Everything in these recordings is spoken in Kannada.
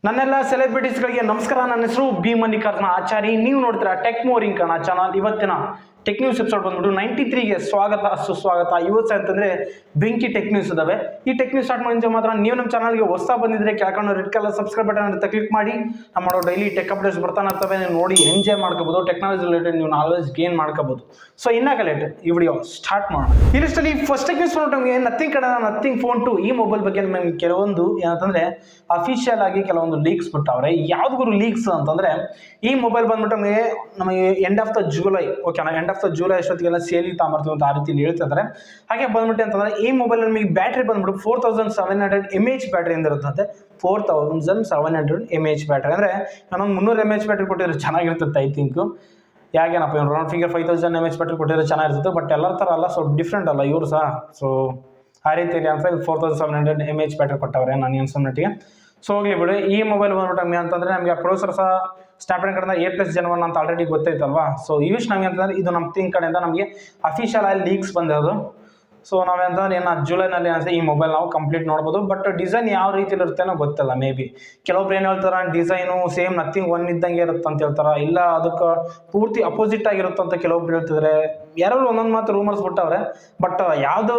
ನನ್ನೆಲ್ಲ ಸೆಲೆಬ್ರಿಟೀಸ್ಗಳಿಗೆ ನಮಸ್ಕಾರ. ನನ್ನ ಹೆಸರು ಬಿ ಮಲ್ಲಿಕಾರ್ಜುನ ಆಚಾರಿ. ನೀವು ನೋಡ್ತೀರಾ ಟೆಕ್ ಮೋರಿಂಗ್ ಕಣ ಚಾನಲ್. ಇವತ್ತಿನ ಟೆಕ್ ನ್ಯೂಸ್ ಎಪಿಸೋಡ್ ಬಂದ್ಬಿಟ್ಟು 93ಗೆ ಸ್ವಾಗತ ಸುಸ್ವಾಗತ. ಇವತ್ತು ಅಂತಂದ್ರೆ ಬೆಂಕಿ ಟೆಕ್ ನ್ಯೂಸ್ ಇದಾವೆ. ಈ ಟೆಕ್ ನ್ಯೂಸ್ ಸ್ಟಾರ್ಟ್ ಮಾಡಿದ ಮಾತ್ರ ನೀವು ನಮ್ಮ ಚಾನಲ್ಗೆ ಹೊಸ ಬಂದಿದ್ರೆ ಕೆಳಕೊಂಡು ರೆಡ್ ಕಲರ್ ಸಬ್ಸ್ಕ್ರೈಬ್ ಬಟನ್ ಅಂತ ಕ್ಲಿಕ್ ಮಾಡಿ. ನಮ್ಮ ಮಾಡೋ ಡೈಲಿ ಟೆಕ್ ಅಪ್ಡೇಟ್ಸ್ ಬರ್ತಾನೆ ಇರ್ತವೆ. ನೀವು ನೋಡಿ ಎಂಜಾಯ್ ಮಾಡ್ಕೋಬಹುದು. ಟೆಕ್ನಾಲಜಿ ರಿಲೇಟೆಡ್ ನೀವು ನಾಲೆಜ್ ಗೇನ್ ಮಾಡ್ಕೋಬಹುದು. ಸೊ ಇನ್ನಾಗ ಲೇಟ್ ಈ ವಿಡಿಯೋ ಸ್ಟಾರ್ಟ್ ಮಾಡೋಣ. ಈ ಲಿಸ್ಟಲ್ಲಿ ಫಸ್ಟ್ ಟೆಕ್ ನ್ಯೂಸ್ ನಮಗೆ ನಥಿಂಗ್ ಫೋನ್ 2 ಈ ಮೊಬೈಲ್ ಬಗ್ಗೆ ನಮಗೆ ಕೆಲವೊಂದು ಏನಂತಂದ್ರೆ ಅಫಿಷಿಯಲ್ ಆಗಿ ಕೆಲವೊಂದು ಲೀಕ್ಸ್ ಬಿಟ್ಟವ್ರೆ. ಯಾವ್ದು ಲೀಕ್ಸ್ ಅಂತಂದ್ರೆ ಈ ಮೊಬೈಲ್ ಬಂದ್ಬಿಟ್ಟು ನಮಗೆ ಎಂಡ್ ಆಫ್ ದ ಜುಲೈ, ಓಕೆನಾ, ಎಂಡ್ ಆಫ್ ದ ಜುಲೈ ಅಷ್ಟೊತ್ತಿಗೆಲ್ಲ ಸೇಲಿ ತಾಮರ್ತೀವಿ ಅಂತ ಆ ರೀತಿ ಹೇಳ್ತಿದ್ದಾರೆ. ಹಾಗೆ ಬಂದ್ಬಿಟ್ಟು ಅಂತಂದ್ರೆ ಈ ಮೊಬೈಲ್ ನಮಗೆ ಬ್ಯಾಟ್ರಿ ಬಂದ್ಬಿಟ್ಟು 4700 mAh ಬ್ಯಾಟ್ರಿ ಇರುತ್ತೆ. 4700 mAh ಬ್ಯಾಟ್ರಿ ಅಂದ್ರೆ ನಾನೊಂದು 300 mAh ಬ್ಯಾಟ್ರಿ ಕೊಟ್ಟಿದ್ರೆ ಚೆನ್ನಾಗಿರ್ತದೆ ಐ ಥಿಂಕ್. ಯಾಕೇನಪ್ಪ ಇವ್ರು ರೌಂಡ್ ಫಿಗರ್ 5000 mAh ಬ್ಯಾಟ್ರಿ ಕೊಟ್ಟಿದ್ರೆ ಚೆನ್ನಾಗಿರ್ತದೆ. ಬಟ್ ಎಲ್ಲರ ಥರ ಅಲ್ಲ, ಸ್ವಲ್ಪ ಡಿಫ್ರೆಂಟ್ ಅಲ್ಲ ಇವರು ಸಹ. ಸೊ ಆ ರೀತಿಯಲ್ಲಿ ಅಂತ 4700 mAh ಬ್ಯಾಟ್ರಿ ಕೊಟ್ಟವ್ರೆ ನಾನು ಅನ್ಸೋಮಟ್ಟಿಗೆ. ಸೊ ಹೋಗ್ಲಿ ಬಿಡಿ. ಈ ಮೊಬೈಲ್ ಬಂದ್ಬಿಟ್ಟು ನಮಗೆ ಅಂತಂದ್ರೆ ನಮಗೆ ಪ್ರೊಸೆಸರ್ ಸಹ ಸ್ನ್ಯಾಪ್ಡ್ರಾಗನ್ ಕಡೆಯಿಂದ A+Gen 1 ಅಂತ ಆಲ್ರೆಡಿ ಗೊತ್ತೈತಲ್ವಾ. ಸೊ ಇವಿಷ್ಟು ನಮಗೆ ಅಂತಂದ್ರೆ ಇದು ನಮ್ಮ ಕಡೆಯಿಂದ ನಮಗೆ ಅಫಿಷಿಯಲ್ ಆಗಿ ಲೀಕ್ಸ್ ಬಂದಿರೋದು. ಸೊ ನಾವೇಂತಂದ್ರೆ ಏನು ಜುಲೈನಲ್ಲಿ ಅನ್ಸುತ್ತೆ ಈ ಮೊಬೈಲ್ ನಾವು ಕಂಪ್ಲೀಟ್ ನೋಡ್ಬೋದು. ಬಟ್ ಡಿಸೈನ್ ಯಾವ ರೀತಿಲಿ ಇರುತ್ತೆ ಅನ್ನೋ ಗೊತ್ತಿಲ್ಲ. ಮೇ ಬಿ ಕೆಲವೊಬ್ರು ಏನು ಹೇಳ್ತಾರೆ ಡಿಸೈನು ಸೇಮ್ ನಥಿಂಗ್ ಒನ್ ಇದ್ದಂಗೆ ಇರುತ್ತೆ ಅಂತ ಹೇಳ್ತಾರೆ. ಇಲ್ಲ ಅದಕ್ಕೆ ಪೂರ್ತಿ ಅಪೋಸಿಟ್ ಆಗಿರುತ್ತೆ ಅಂತ ಕೆಲವೊಬ್ರು ಹೇಳ್ತಿದ್ರೆ. ಯಾರು ಒಂದೊಂದು ಮಾತು ರೂಮರ್ಸ್ ಬಿಟ್ಟವ್ರೆ. ಬಟ್ ಯಾವುದು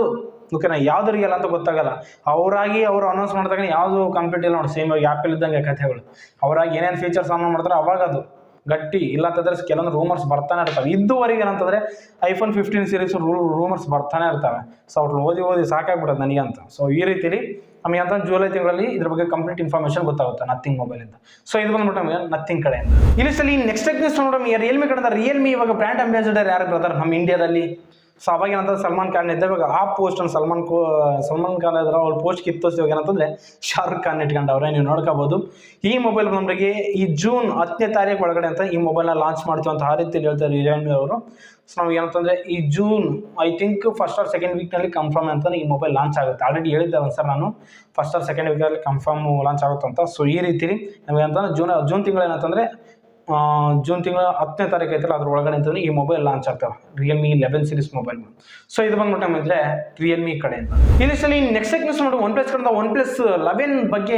ಓಕೆನಾ, ಯಾವ್ದು ರಿಯಲ್ ಅಂತ ಗೊತ್ತಾಗಲ್ಲ. ಅವರಾಗಿ ಅವರು ಅನೌನ್ಸ್ ಮಾಡಿದಾಗ ಯಾವುದು ಕಂಪ್ಲೀಟ್ ಇಲ್ಲ ನೋಡಿ. ಸೇಮ್ ಆಗಿ ಆ್ಯಪಲ್ ಇದ್ದಂಗೆ ಕಥೆಗಳು. ಅವರಾಗಿ ಏನೇನು ಫೀಚರ್ಸ್ ಆನ್ ಮಾಡ್ತಾರೆ ಅವಾಗ ಅದು ಗಟ್ಟಿ. ಇಲ್ಲ ಅಂತಂದ್ರೆ ಕೆಲವೊಂದು ರೂಮರ್ಸ್ ಬರ್ತಾನೆ ಇರ್ತವೆ. ಇದುವರೆಗೆ ಏನಂತಂದ್ರೆ iPhone 15 ಸೀರೀಸ್ ರೂಮರ್ಸ್ ಬರ್ತಾನೆ ಇರ್ತವೆ. ಸೊ ಅವ್ರು ಓದಿ ಸಾಕಾಗ್ಬಿಡೋದು ನನಗಂತ. ಸೊ ಈ ರೀತಿಲಿ ನಮಗೆ ಅಂತ ಜುಲೈ ತಿಂಗಳಲ್ಲಿ ಇದ್ರ ಬಗ್ಗೆ ಕಂಪ್ಲೀಟ್ ಇನ್ಫಾರ್ಮೇಷನ್ ಗೊತ್ತಾಗುತ್ತೆ ನಥಿಂಗ್ ಮೊಬೈಲ್ ಅಂತ. ಸೊ ಇದು ಬಂದ್ಬಿಟ್ಟು ನಮಗೆ ನಥಿಂಗ್ ಕಡೆಯಿಂದ. ಇಲ್ಲಿ ಸಲ ನೆಕ್ಸ್ಟ್ ನ್ಯೂಸ್ ನೋಡೋಣ. ರಿಯಲ್ಮಿ ಕಡೆಯಿಂದ ರಿಯಲ್ಮಿ ಇವಾಗ ಬ್ರ್ಯಾಂಡ್ ಅಂಬಾಸಿಡರ್ ಯಾರು ಬರ್ತಾರೆ ನಮ್ಮ ಇಂಡಿಯಾದಲ್ಲಿ. ಸೊ ಅವಾಗ ಏನಂತಂದ್ರೆ ಸಲ್ಮಾನ್ ಖಾನ್ ಇದ್ದ. ಇವಾಗ ಆ ಪೋಸ್ಟ್ ಸಲ್ಮಾನ್ ಖಾನ್ ಇದ್ರೆ ಅವ್ರ ಪೋಸ್ಟ್ ಕಿತ್ತೋಸ್ ಇವಾಗ ಏನಂತಂದ್ರೆ ಶಾರುಖ್ ಖಾನ್ ಇಟ್ಕೊಂಡವ್ರೆ. ನೀವು ನೋಡ್ಕೋಬಹುದು. ಈ ಮೊಬೈಲ್ ನಮಗೆ ಈ ಜೂನ್ 10ನೇ ತಾರೀಕು ಒಳಗಡೆ ಅಂತ ಈ ಮೊಬೈಲ್ನ ಲಾಂಚ್ ಮಾಡ್ತೀವಿ ಅಂತ ಆ ರೀತಿಯಲ್ಲಿ ಹೇಳ್ತಾರೆ ರಿಯಲ್ಮಿ ಅವರು. ಸೊ ನಾವು ಏನಂತಂದ್ರೆ ಈ June I think first or second ವೀಕ್ನಲ್ಲಿ ಕನ್ಫರ್ಮ್ ಅಂತ ಈ ಮೊಬೈಲ್ ಲಾಂಚ್ ಆಗುತ್ತೆ. ಆಲ್ರೆಡಿ ಹೇಳಿದ್ದೆ ಒಂದು ಸರ್ ನಾನು, ಫಸ್ಟ್ ಆರ್ ಸೆಕೆಂಡ್ ವೀಕಲ್ಲಿ ಕನ್ಫರ್ಮ್ ಲಾಂಚ್ ಆಗುತ್ತೆ ಅಂತ. ಸೊ ಈ ರೀತಿಲಿ ನಮಗೆ ಅಂತಂದ್ರೆ ಜೂನ್ ತಿಂಗಳು ಏನಂತಂದ್ರೆ ಜೂನ್ ತಿಂಗಳ 10ನೇ ತಾರೀಕು ಐತಲ್ಲ ಅದ್ರ ಒಳಗಡೆ ಅಂತಂದ್ರೆ ಈ ಮೊಬೈಲ್ ಲಾಂಚ್ ಆಗ್ತವೆ. Realme 11 series mobile. ಸೊ ಇದು ಬಂದ್ಬಿಟ್ಟು ನಮಗೆ ರಿಯಲ್ಮಿ ಕಡೆಯಿಂದ. ಈ ಲಿಸ್ಟಲ್ಲಿ ನೆಕ್ಸ್ಟ್ ನ್ಯೂಸ್ ನೋಡಿ OnePlus ಕಡೆಯಿಂದ OnePlus 11 ಬಗ್ಗೆ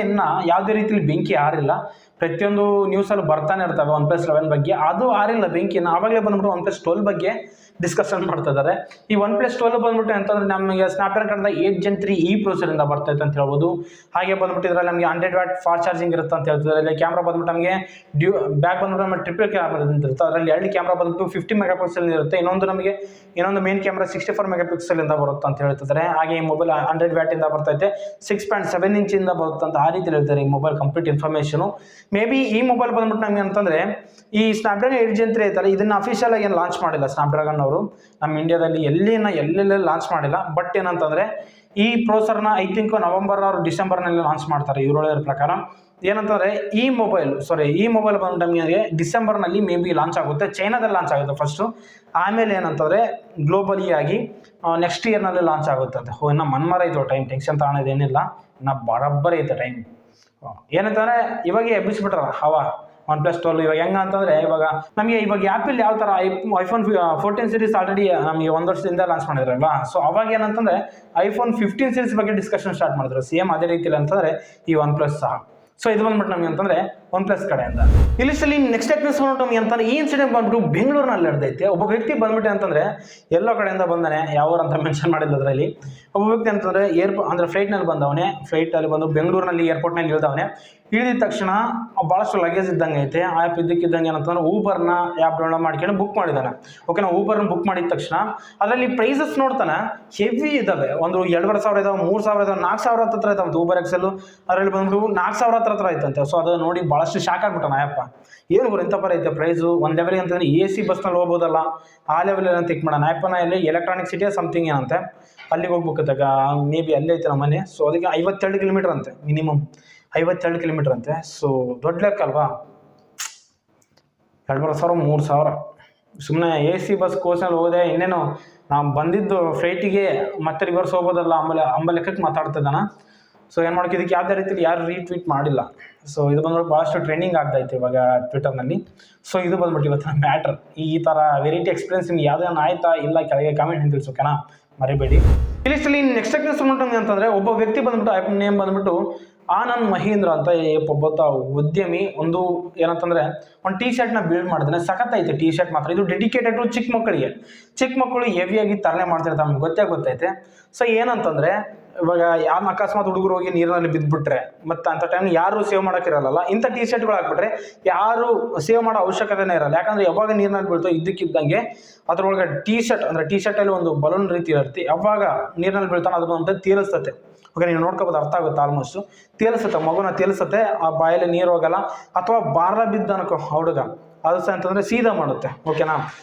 ಯಾವುದೇ ರೀತಿಯಲ್ಲಿ ಬೆಂಕಿ ಆರಿಲ್ಲ. ಪ್ರತಿಯೊಂದು ನ್ಯೂಸಲ್ಲಿ ಬರ್ತಾನೆ ಇರ್ತವೆ OnePlus 11 ಬಗ್ಗೆ. ಅದು ಆರಿಲ್ಲ ಬೆಂಕಿನ. ಆವಾಗಲೇ ಬಂದ್ಬಿಟ್ಟು OnePlus 12 ಬಗ್ಗೆ ಡಿಸ್ಕಷನ್ ಮಾಡ್ತಾ ಇದ್ದಾರೆ. ಈ OnePlus 12 ಬಂದ್ಬಿಟ್ಟು ಅಂತಂದ್ರೆ ನಮಗೆ ಸ್ನ್ಯಾಪ್ಡ್ರಾಗನ್ ಕಡೆಯಿಂದ 8 Gen 3 ಈ ಪ್ರೊಸೆಸರಿಂದ ಬರ್ತೈತೆ ಅಂತ ಹೇಳ್ಬೋದು. ಹಾಗೆ ಬಂದ್ಬಿಟ್ಟು ಇದರಲ್ಲಿ ನಮಗೆ 100 ವಾಟ್ ಫಾಸ್ಟ್ ಚಾರ್ಜಿಂಗ್ ಇರುತ್ತೆ ಅಂತ ಹೇಳ್ತಿದ್ದಾರೆ. ಇಲ್ಲಿ ಕ್ಯಾಮ್ರಾ ಬಂದ್ಬಿಟ್ಟು ನಮಗೆ ಬ್ಯಾಕ್ ಬಂದ್ಬಿಟ್ಟು ನಮಗೆ ಟ್ರಿಪಲ್ ಕ್ಯಾಮ್ರಾ ಇರುತ್ತೆ. ಅದರಲ್ಲಿ 2 ಕ್ಯಾಮ್ರಾ ಬಂದ್ಬಿಟ್ಟು 50 ಮೆಗಾಪಿಕ್ಸೆಲ್ ಇರುತ್ತೆ. ಇನ್ನೊಂದು ಮೇನ್ ಕ್ಯಾಮ್ರಾ 64 ಮೆಗಾಪಿಕ್ಸೆಲ್ ಇಂದ ಬರುತ್ತೆ ಅಂತ ಹೇಳ್ತಿದ್ದಾರೆ. ಹಾಗೆ ಈ ಮೊಬೈಲ್ 100 ವ್ಯಾಟ್ ಇಂದ ಬರ್ತೈತೆ, 6.7 ಇಂಚ್ ಇಂದ ಬರುತ್ತೆ ಅಂತ ಆ ರೀತಿ ಹೇಳ್ತಾರೆ ಈ mobile complete information. May be ಈ ಮೊಬೈಲ್ ಬಂದ್ಬಿಟ್ಟು ನಮಗೆ ಅಂತಂದ್ರೆ ಈ ಸ್ನ್ಯಾಪ್ಡ್ರಾಗನ್ 8 Gen 3 ಐತಲ್ಲ ಇದನ್ನ ಅಫಿಷಿಯಲ್ ಆಗಿ ಏನು ಲಾಂಚ್ ಮಾಡಿಲ್ಲ ಸ್ನ್ಯಾಪ್ಡ್ರಾಗನ್ ಅವರು ನಮ್ಮ ಇಂಡಿಯಾದಲ್ಲಿ ಎಲ್ಲೆಲ್ಲ ಲಾಂಚ್ ಮಾಡಿಲ್ಲ. ಬಟ್ ಏನಂತಂದ್ರೆ ಈ ಪ್ರೊಸೆಸರ್ನ ಐ ಥಿಂಕ್ ನವೆಂಬರ್ ಆರ್ ಡಿಸೆಂಬರ್ನಲ್ಲಿ ಲಾಂಚ್ ಮಾಡ್ತಾರೆ ಇವ್ರ ಹೇಳೋ ಪ್ರಕಾರ. ಏನಂತಂದ್ರೆ ಈ ಮೊಬೈಲ್ ಬಂದು ನಮಗೆ ಡಿಸೆಂಬರ್ನಲ್ಲಿ ಮೇ ಬಿ ಲಾಂಚ್ ಆಗುತ್ತೆ. ಚೈನಾದಲ್ಲಿ ಲಾಂಚ್ ಆಗುತ್ತೆ ಫಸ್ಟು. ಆಮೇಲೆ ಏನಂತಂದ್ರೆ ಗ್ಲೋಬಲಿ ಆಗಿ ನೆಕ್ಸ್ಟ್ ಇಯರ್ನಲ್ಲಿ ಲಾಂಚ್ ಆಗುತ್ತೆ ಅಂತ. ಇನ್ನು ಮನ್ಮರ ಐತೆ ಟೈಮ್, ಟೆನ್ಷನ್ ತಗೊಳ್ಳೋದೇನಿಲ್ಲ. ಇನ್ನು ಬರಬ್ಬರಿ ಐತೆ ಟೈಮ್. ಏನಂತಂದ್ರೆ ಇವಾಗ ಎಬ್ಬಿಸ್ಬಿಟ್ರ ಹವಾ OnePlus 12. ಇವಾಗ ಹೆಂಗ ಅಂತಂದ್ರೆ ಇವಾಗ ಆ್ಯಪಲ್ ಯಾವ ಥರ iPhone 14 ಸೀರೀಸ್ ಆಲ್ರೆಡಿ ನಮಗೆ 1 ವರ್ಷದಿಂದ ಲಾಂಚ್ ಮಾಡಿದ್ರಲ್ವಾ. ಸೊ ಅವಾಗ ಏನಂತಂದ್ರೆ iPhone 15 ಸೀರೀಸ್ ಬಗ್ಗೆ ಡಿಸ್ಕಷನ್ ಸ್ಟಾರ್ಟ್ ಮಾಡಿದ್ರು. ಸೇಮ್ ಅದೇ ರೀತಿಯಲ್ಲಿ ಅಂತಂದ್ರೆ ಈ OnePlus ಸಹ. ಸೊ ಇದು ಬಂದ್ಬಿಟ್ಟು ನಮಗೆ ಅಂತಂದ್ರೆ OnePlus ಕಡೆಯಿಂದ. ಇಲ್ಲಿ ನೆಕ್ಸ್ಟ್ ನ್ಯೂಸ್ ನಮಗೆ ಅಂತಂದ್ರೆ ಈ ಇನ್ಸಿಡೆಂಟ್ ಬಂದ್ಬಿಟ್ಟು ಬೆಂಗಳೂರಿನಲ್ಲಿ ನಡೆದೈತೆ. ಒಬ್ಬ ವ್ಯಕ್ತಿ ಬಂದ್ಬಿಟ್ಟು ಅಂತಂದ್ರೆ ಎಲ್ಲೋ ಕಡೆಯಿಂದ ಬಂದಾನೆ, ಯಾವ ಅಂತ ಮೆನ್ಷನ್ ಮಾಡಿಲ್ಲ ಅದರಲ್ಲಿ. ಒಬ್ಬ ವ್ಯಕ್ತಿ ಅಂತಂದ್ರೆ ಅಂದ್ರೆ ಫ್ಲೈಟ್ನಲ್ಲಿ ಬಂದವನೇ. ಫ್ಲೈಟಲ್ಲಿ ಬಂದು ಬೆಂಗಳೂರಿನಲ್ಲಿ ಏರ್ಪೋರ್ಟ್ನಲ್ಲಿ ಇಳಿದವನೇ. ಇಳಿದ ತಕ್ಷಣ ಭಾಳಷ್ಟು ಲಗೇಜ್ ಇದ್ದಂಗೆ ಐತೆ. ಆ ಆ್ಯಪ್ ಇದ್ದಕ್ಕಿದ್ದಂಗೆ ಏನಂತಂದ್ರೆ ಊಬರ್ನ ಆ್ಯಪ್ ಡೌನ್ಲೋಡ್ ಮಾಡ್ಕೊಂಡು ಬುಕ್ ಮಾಡಿದ್ದಾನೆ. ಓಕೆನಾ, ಊಬರ್ನ ಬುಕ್ ಮಾಡಿದ ತಕ್ಷಣ ಅದರಲ್ಲಿ ಪ್ರೈಸಸ್ ನೋಡ್ತಾನೆ ಹೆವಿ ಇದಾವೆ. ಒಂದು 2,500 ಇದಾವೆ, 3,000 ಇದಾವೆ, 4,000 ಹತ್ರ ಇದಾವೆ ಊಬರ್ ಎಕ್ಸೆಲ್. ಅದರಲ್ಲಿ ಬಂದ್ಬಿಟ್ಟು 4,000 ಹತ್ರ ಐತಂತೆ. ಸೊ ಅದು ನೋಡಿ ಭಾಳಷ್ಟು ಶಾಕ್ ಆಗ್ಬಿಟ್ಟಾನ ಆ್ಯಪ್ಪ. ಏನು ಇಂಥ ಪರ ಐತೆ ಪ್ರೈಸು. ಒಂದು ಲೆವೆಲ್ಗೆ ಅಂತಂದ್ರೆ AC ಬಸ್ನಲ್ಲಿ ಹೋಗ್ಬೋದಲ್ಲ, ಆ ಲೆವೆಲ್ ಏನಂತ ತಿಕ್ ಮಾಡೋಣ. ಆ್ಯಪನ್ನ ಇಲ್ಲಿ ಎಲೆಕ್ಟ್ರಾನಿಕ್ ಸಿಟಿಯ ಸಮಥಿಂಗ್ ಏನಂತೆ ಅಲ್ಲಿಗೆ ಹೋಗ್ಬೇಕತ್ತಾಗ. ಮೇ ಬಿ ಅಲ್ಲೇ ಐತೆ ನಮ್ಮ ಮನೆ. ಸೊ ಅದಕ್ಕೆ 52 ಕಿಲೋಮೀಟರ್ ಅಂತೆ, ಮಿನಿಮಮ್ 52 ಕಿಲೋಮೀಟರ್ ಅಂತೆ. ಸೊ ದೊಡ್ಡ ಲೆಕ್ಕ ಅಲ್ವಾ. 2,500 3,000 ಸುಮ್ಮನೆ AC ಬಸ್ ಕೋರ್ಸ್ನಲ್ಲಿ ಹೋದೆ. ಇನ್ನೇನು ನಾವು ಬಂದಿದ್ದು ಫ್ಲೈಟಿಗೆ ಮತ್ತೆ ರಿವರ್ಸ್ ಹೋಗೋದಲ್ಲ ಅಂಬ ಲೆಕ್ಕಕ್ಕೆ ಮಾತಾಡ್ತಿದ್ದಾನ. ಸೊ ಏನು ಮಾಡೋಕೆ ಇದಕ್ಕೆ ಯಾವುದೇ ರೀತಿಯಲ್ಲಿ ಯಾರು ರೀಟ್ವೀಟ್ ಮಾಡಿಲ್ಲ. ಸೊ ಇದು ಬಂದ್ಬಿಟ್ಟು ಭಾಳಷ್ಟು ಟ್ರೆಂಡಿಂಗ್ ಆಗ್ತಾಯಿತ್ತು ಇವಾಗ ಟ್ವಿಟರ್ನಲ್ಲಿ. ಸೊ ಇದು ಬಂದ್ಬಿಟ್ಟು ಇವತ್ತಿನ ಮ್ಯಾಟ್ರ್. ಈ ಥರ ವೆರೈಟಿ ಎಕ್ಸ್ಪೀರಿಯನ್ಸ್ ನಿಮ್ಗೆ ಯಾವುದೇನು ಆಯ್ತಾ ಇಲ್ಲ ಕೆಳಗೆ ಕಾಮೆಂಟ್ ಅಂತ ತಿಳಿಸು, ಓಕೆನಾ, ಮರಿಬೇಡಿ. ಇಲ್ಲಿ ನೆಕ್ಸ್ಟ್ ನ್ಯೂಸ್ ಅಂತಂದ್ರೆ ಒಬ್ಬ ವ್ಯಕ್ತಿ ಬಂದ್ಬಿಟ್ಟು ಆ್ಯಪ್ ನೇಮ್ ಬಂದ್ಬಿಟ್ಟು ಆನಂದ್ ಮಹೀಂದ್ರ ಅಂತ ಒಬ್ಬ ಉದ್ಯಮಿ ಒಂದು ಏನಂತಂದ್ರೆ ಒಂದು ಟಿ ಶರ್ಟ್ನ ಬಿಲ್ಡ್ ಮಾಡಿದ್ರೆ ಸಖತ್ತೈತೆ ಟಿ ಶರ್ಟ್ ಮಾತ್ರ. ಇದು ಡೆಡಿಕೇಟೆಡ್ ಚಿಕ್ಕ ಮಕ್ಕಳಿಗೆ. ಚಿಕ್ಕ ಮಕ್ಕಳು ಹೆವಿಯಾಗಿ ತರಲೆ ಮಾಡ್ತಿರ್ತಾರೆ, ನಮ್ಗೆ ಗೊತ್ತೈತೆ. ಸೊ ಏನಂತಂದ್ರೆ ಇವಾಗ ಯಾರು ಅಕಸ್ಮಾತ್ ಹುಡುಗರು ಹೋಗಿ ನೀರಿನಲ್ಲಿ ಬಿದ್ದುಬಿಟ್ರೆ ಮತ್ತೆ ಅಂತ ಟೈಮ್ ಯಾರು ಸೇವ್ ಮಾಡೋಕ್ಕಿರಲ್ಲ, ಇಂಥ ಟಿ ಶರ್ಟ್ಗಳು ಹಾಕ್ಬಿಟ್ರೆ ಯಾರು ಸೇವ್ ಮಾಡೋ ಅವಶ್ಯಕತೆನೇ ಇರಲ್ಲ. ಯಾಕಂದ್ರೆ ಯಾವಾಗ ನೀರಿನಲ್ಲಿ ಬೀಳ್ತೋ ಇದ್ದಕ್ಕಿದ್ದಂಗೆ ಅದ್ರೊಳಗೆ ಟಿ ಶರ್ಟಲ್ಲಿ ಒಂದು ಬಲೂನ್ ರೀತಿ ಇರುತ್ತೆ, ಯಾವಾಗ ನೀರಿನಲ್ಲಿ ಬೀಳ್ತಾನೆ ಅದು ಬಂದು ತೇಲಿಸ್ತತೆ. ಓಕೆ, ನೀವು ನೋಡ್ಕೋಬೋದು, ಅರ್ಥ ಆಗುತ್ತೆ ಆಲ್ಮೋಸ್ಟ್. ತೇಲಿಸುತ್ತೆ, ಮಗುನ ತೇಲಿಸುತ್ತೆ, ಆ ಬಾಯಲ್ಲಿ ನೀರು ಹೋಗಲ್ಲ. ಅಥವಾ ಬಾರ ಬಿದ್ದ ಅನ್ಕೋ ಹುಡುಗ, ಅದು ಸಹ ಅಂತಂದ್ರೆ ಸೀದಾ ಮಾಡುತ್ತೆ. ಓಕೆನಾ,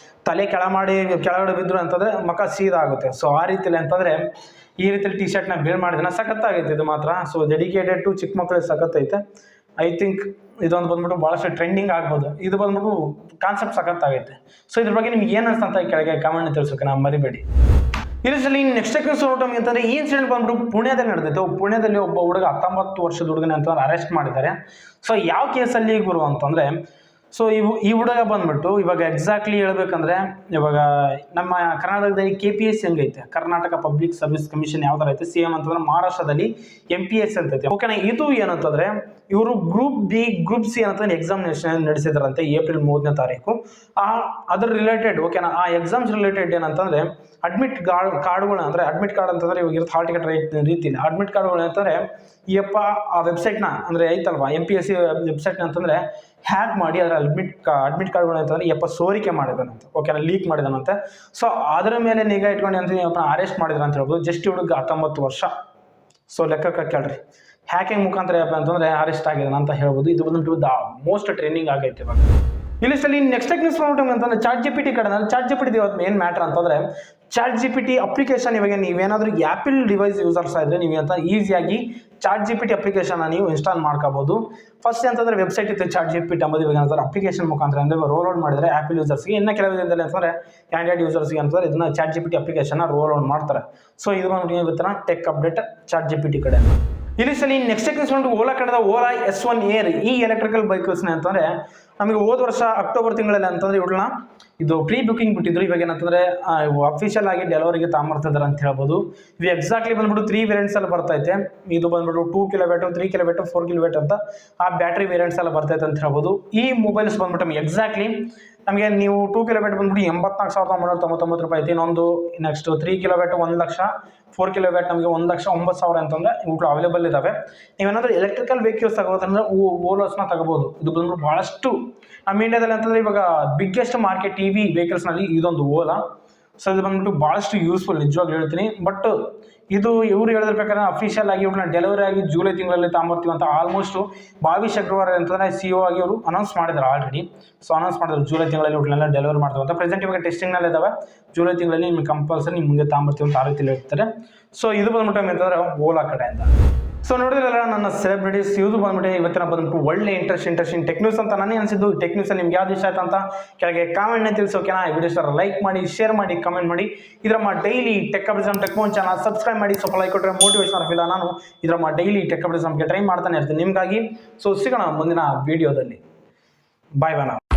ತಲೆ ಕೆಳಗಡೆ ಬಿದ್ರು ಅಂತಂದ್ರೆ ಮಕ ಸೀದಾ ಆಗುತ್ತೆ. ಸೊ ಆ ರೀತಿಯಲ್ಲಿ ಅಂತಂದ್ರೆ ಈ ರೀತಿಯಲ್ಲಿ ಟಿ ಶರ್ಟ್ನ ಬಿಲ್ಡ್ ಮಾಡಿದ್ರೆ ಸಖತ್ತಾಗೈತೆ ಇದು ಮಾತ್ರ. ಸೊ ಡೆಡಿಕೇಟೆಡ್ ಟು ಚಿಕ್ಕ ಮಕ್ಕಳಿಗೆ ಸಖತ್ತೈತೆ. ಐ ಥಿಂಕ್ ಇದೊಂದು ಬಂದ್ಬಿಟ್ಟು ಭಾಳಷ್ಟು ಟ್ರೆಂಡಿಂಗ್ ಆಗ್ಬೋದು. ಇದು ಬಂದ್ಬಿಟ್ಟು ಕಾನ್ಸೆಪ್ಟ್ ಸಖತ್ತಾಗೈತೆ. ಸೊ ಇದ್ರ ಬಗ್ಗೆ ನಿಮ್ಗೆ ಏನು ಅನ್ಸ್ತಂತ ಕೆಳಗೆ ಕಮೆಂಟ್ ತಿಳಿಸೋಕೆ ನಾವು ಮರಿಬೇಡಿ. ಇಲ್ಲಿ ನೆಕ್ಸ್ಟ್ ನೋಟಮ್ ಅಂತಂದ್ರೆ ಈ ಇನ್ಸಿಡೆಂಟ್ ಬಂದ್ಬಿಟ್ಟು ಪುಣ್ಯದಲ್ಲಿ ನಡೆದಿತ್ತು. ಪುಣ್ಯದಲ್ಲಿ ಒಬ್ಬ ಹುಡುಗ 19 ವರ್ಷದ ಹುಡುಗನ ಅಂತಂದ್ರೆ ಅರೆಸ್ಟ್ ಮಾಡಿದ್ದಾರೆ. ಸೊ ಯಾವ ಕೇಸಲ್ಲಿ ಗುರು ಅಂತಂದ್ರೆ, ಸೊ ಈ ಹುಡುಗ ಬಂದ್ಬಿಟ್ಟು ಇವಾಗ ಎಕ್ಸಾಕ್ಟ್ಲಿ ಹೇಳ್ಬೇಕಂದ್ರೆ ಇವಾಗ ನಮ್ಮ ಕರ್ನಾಟಕದಲ್ಲಿ KPSC ಹೆಂಗೈತೆ, ಕರ್ನಾಟಕ ಪಬ್ಲಿಕ್ ಸರ್ವಿಸ್ ಕಮಿಷನ್ ಯಾವ ಥರ ಐತೆ, ಸೇಮ್ ಅಂತಂದ್ರೆ ಮಹಾರಾಷ್ಟ್ರದಲ್ಲಿ MPSC ಅಂತ ಐತೆ. ಓಕೆನಾ, ಇದು ಏನಂತಂದ್ರೆ ಇವರು ಗ್ರೂಪ್ B ಗ್ರೂಪ್ C ಅಂತಂದ್ರೆ ಎಕ್ಸಾಮಿನೇಷನ್ ನಡೆಸಿದ್ರಂತೆ ಏಪ್ರಿಲ್ 3ನೇ ತಾರೀಕು. ಅದ್ರ ರಿಲೇಟೆಡ್ ಓಕೆನಾ, ಆ ಎಕ್ಸಾಮ್ಸ್ ರಿಲೇಟೆಡ್ ಏನಂತಂದ್ರೆ ಅಡ್ಮಿಟ್ ಕಾರ್ಡ್ಗಳು ಅಂದ್ರೆ ಅಡ್ಮಿಟ್ ಕಾರ್ಡ್ ಅಂತಂದ್ರೆ ಇವಾಗ ಇರುತ್ತೆ ಹಾಲ್ ಟಿಕೆಟ್ ರೀತಿಲಿ ಅಡ್ಮಿಟ್ ಕಾರ್ಡ್ಗಳು ಅಂತಂದ್ರೆ ಯಪ್ಪ ಆ ವೆಬ್ಸೈಟ್ನ ಅಂದ್ರೆ ಐತಲ್ವಾ MPSC ವೆಬ್ಸೈಟ್ನ ಅಂತಂದ್ರೆ ಹ್ಯಾಕ್ ಮಾಡಿ ಅದರ ಅಡ್ಮಿಟ್ ಕಾರ್ಡ್ಗಳು ಅಂತಂದ್ರೆ ಸೋರಿಕೆ ಮಾಡಿದಾನಂತೆ. ಓಕೆನಾ, ಲೀಕ್ ಮಾಡಿದಾನಂತೆ. ಸೊ ಅದರ ಮೇಲೆ ನಿಗಾ ಇಟ್ಕೊಂಡು ಅಂತ ಅರೆಸ್ಟ್ ಮಾಡಿದ್ರ ಅಂತ ಹೇಳ್ಬೋದು. ಜಸ್ಟ್ ಹುಡುಗ 19 ವರ್ಷ. ಸೊ ಲೆಕ್ಕಕ್ಕೆ ಕೇಳ್ರಿ, ಹ್ಯಾಕಿಂಗ್ ಮುಖಾಂತರ ಅಂತಂದ್ರೆ ಅರೆಸ್ಟ್ ಆಗಿದಾನ ಅಂತ ಹೇಳ್ಬೋದು. ಇದು ಬಂದ್ಬಿಟ್ಟು ಮೋಸ್ಟ್ ಟ್ರೆಂಡಿಂಗ್ ಆಗೈತೆ ಇವಾಗ. ಇಲ್ಲಿ ನೆಕ್ಸ್ಟ್ ನ್ಯೂಸ್ ಅಂತಂದ್ರೆ ChatGPT ಕಡೆ. ChatGPT ಇವತ್ತು ಮೇನ್ ಮ್ಯಾಟರ್ ಅಂತಂದ್ರೆ ChatGPT ಅಪ್ಲಿಕೇಶನ್. ಇವಾಗ ನೀವೇನಾದ್ರೂ ಆ್ಯಪಲ್ ಡಿವೈಸ್ ಯೂಸರ್ಸ್ ಇದ್ರೆ ನೀವು ಅಂತ ಈಸಿಯಾಗಿ ChatGPT ಅಪ್ಲಿಕೇಶನ್ ನೀವು ಇನ್ಸ್ಟಾಲ್ ಮಾಡ್ಕೋಬಹುದು. ಫಸ್ಟ್ ಅಂತಂದ್ರೆ ವೆಬ್ಸೈಟ್ ಇತ್ತು ChatGPT ಅಂಬೋದು. ಇವಾಗ ಏನಂತಾರೆ ಅಪ್ಲಿಕೇಶನ್ ಮುಖಾಂತರ ಅಂದ್ರೆ ರೋಲ್ ಔಟ್ ಮಾಡಿದ್ರೆ ಆ್ಯಪಲ್ ಯೂಸರ್ಸ್ಗೆ, ಇನ್ನು ಕೆಲವು ದಿನದಲ್ಲಿ ಅಂತಂದ್ರೆ ಆಂಡ್ರಾಯ್ಡ್ ಯೂಸರ್ಸ್ಗೆ ಅಂತಂದ್ರೆ ಇದನ್ನ ChatGPT ಅಪ್ಲಿಕೇಶನ್ ರೋಲ್ ಔಟ್ ಮಾಡ್ತಾರೆ. ಸೊ ಇದು ಬಂದ್ಬಿಟ್ಟು ಇವತ್ತಿನ ಟೆಕ್ ಅಪ್ಡೇಟ್ ChatGPT ಕಡೆ. ಇಲ್ಲಿ ನೆಕ್ಸ್ಟ್ ಬಂದು ಓಲಾ ಕಡೆದ ಓಲಾ S1 ಏರ್ ಈ ಎಲೆಕ್ಟ್ರಿಕಲ್ ವೆಹಿಕಲ್ಸ್ನ ಅಂತಂದ್ರೆ ನಮಗೆ ಹೋದ ವರ್ಷ ಅಕ್ಟೋಬರ್ ತಿಂಗಳಲ್ಲಿ ಅಂತಂದ್ರೆ ಇವ್ರನ್ನ ಇದು ಪ್ರೀ ಬುಕಿಂಗ್ ಬಿಟ್ಟಿದ್ರು. ಇವಾಗ ಏನಂತಂದ್ರೆ ಅಫಿಷಿಯಲ್ ಆಗಿ ಡೆಲಿವರಿಗೆ ತಾಂಬರ್ತಿದ್ದಾರೆ ಅಂತ ಹೇಳ್ಬೋದು. ಇವು ಎಕ್ಸಾಕ್ಟ್ಲಿ ಬಂದ್ಬಿಟ್ಟು 3 ವೇರಿಯಂಟ್ಸ್ ಎಲ್ಲ ಬರ್ತೈತೆ. ಇದು ಬಂದ್ಬಿಟ್ಟು 2 kW, 3 kW, 4 kW ಅಂತ ಆ ಬ್ಯಾಟ್ರಿ ವೇರಿಯಂಟ್ಸ್ ಎಲ್ಲ ಬರ್ತೈತೆ ಅಂತ ಹೇಳ್ಬೋದು. ಈ ಮೊಬೈಲ್ಸ್ ಬಂದ್ಬಿಟ್ಟು ನಮಗೆ ಎಕ್ಸಾಕ್ಟ್ಲಿ ನಮಗೆ ನೀವು 2 kW ಬಂದ್ಬಿಟ್ಟು 84,399 ರೂಪಾಯಿ ಐತಿ. ಇನ್ನೊಂದು ನೆಕ್ಸ್ಟ್ 3 kW 1 ಲಕ್ಷ, 4 kW ನಮಗೆ 1,09,000 ಅಂತಂದ್ರೆ ಇವುಗಳು ಅವೈಲೇಬಲ್ ಇದಾವೆ. ನೀವೇನಾದ್ರೂ ಎಲೆಕ್ಟ್ರಿಕಲ್ ವೆಹಿಕಲ್ಸ್ ತಗೋದಂದ್ರೆ ಓಲಾಸ್ನ ತಗೋಬಹುದು. ಇದು ಬಂದ್ಬಿಟ್ಟು ಬಹಳಷ್ಟು ನಮ್ಮ ಇಂಡಿಯಾದಲ್ಲಿ ಅಂತಂದ್ರೆ ಇವಾಗ ಬಿಗ್ಗೆಸ್ಟ್ ಮಾರ್ಕೆಟ್ EV ವೆಹಿಕಲ್ಸ್ನಲ್ಲಿ ಇದೊಂದು ಓಲಾ. ಸೊ ಇದು ಬಂದ್ಬಿಟ್ಟು ಭಾಳಷ್ಟು ಯೂಸ್ಫುಲ್ ನಿಜವಾಗ್ಲೂ ಹೇಳ್ತೀನಿ. ಬಟ್ ಇದು ಇವ್ರು ಹೇಳಿದ್ರ ಪ್ರಕಾರ ಅಫಿಷಿಯಲ್ ಆಗಿ ಇವ್ರನ್ನ ಡೆಲಿವರಿ ಆಗಿ ಜುಲೈ ತಿಂಗಳಲ್ಲಿ ತಾಂಬರ್ತೀವಿ ಅಂತ ಆಲ್ಮೋಸ್ಟ್ 22 ಫೆಬ್ರವರಿ ಅಂತಂದ್ರೆ CEO ಆಗಿ ಅವರು ಅನೌನ್ಸ್ ಮಾಡಿದ್ರು ಆಲ್ರೆಡಿ. ಸೊ ಅನೌನ್ಸ್ ಮಾಡಿದ್ರು ಜುಲೈ ತಿಂಗಳಲ್ಲಿ ಇವ್ರನ್ನೆಲ್ಲ ಡೆಲಿವರಿ ಮಾಡ್ತೀವಿ ಅಂತ. ಪ್ರೆಸೆಂಟ್ ಇವಾಗ ಟೆಸ್ಟಿಂಗ್ನಲ್ಲಿ ಇದಾವೆ. ಜುಲೈ ತಿಂಗಳಲ್ಲಿ ನಿಮ್ಗೆ ಕಂಪಲ್ಸರಿ ನಿಮ್ಗೆ ಮುಂದೆ ತಾಂಬರ್ತೀವಿ ಅಂತ ಆ ರೀತಿ ಹೇಳ್ತಾರೆ. ಸೊ ಇದು ಬಂದ್ಬಿಟ್ಟು ಅಂತಂದ್ರೆ ಓಲಾ ಕಡೆಯಿಂದ. ಸೊ ನೋಡಿದ್ರಲ್ಲ ನನ್ನ ಸೆಲೆಬ್ರಿಟೀಸ್, ಇದು ಬಂದ್ಬಿಟ್ಟು ಇವತ್ತಿನ ಬಂದ್ಬಿಟ್ಟು ಒಳ್ಳೆ ಇಂಟ್ರೆಸ್ಟಿಂಗ್ ಟೆಕ್ ನ್ಯೂಸ್ ಅಂತ ನನಗೆ ಅನಿಸಿದ್ದು. ಟೆಕ್ ನ್ಯೂಸ್ ನಿಮ್ಗೆ ಯಾವ್ದು ಇಷ್ಟ ಆಯ್ತು ಅಂತ ಕೆಳಗೆ ಕಾಮೆಂಟ್ನ ತಿಳಿಸೋಕೆನಾ. ಈ ವಿಡಿಯೋ ಸರ್ ಲೈಕ್ ಮಾಡಿ, ಶೇರ್ ಮಾಡಿ, ಕಮೆಂಟ್ ಮಾಡಿ. ಇದರ ಡೈಲಿ ಟೆಕ್ ಅಪ್ಡೇಟ್ಸ್ ಟೆಕ್ ಮೋನ್ ಚಾನಲ್ ಸಬ್ಸ್ಕ್ರೈಬ್ ಮಾಡಿ. ಸ್ವಲ್ಪ ಲೈಕ್ ಕೊಟ್ಟರೆ ಮೋಟಿವೇಶನ್ ಫೀಲ್ ನಾನು ಇದರ ಡೈಲಿ ಟೆಕ್ ಅಪ್ಡೇಟ್ಸ್ಗೆ ಟ್ರೈ ಮಾಡ್ತಾನೆ ಇರ್ತೀನಿ ನಿಮಗಾಗಿ. ಸೊ ಸಿಗೋಣ ಮುಂದಿನ ವಿಡಿಯೋದಲ್ಲಿ. ಬಾಯ್ ಬಾಯ್.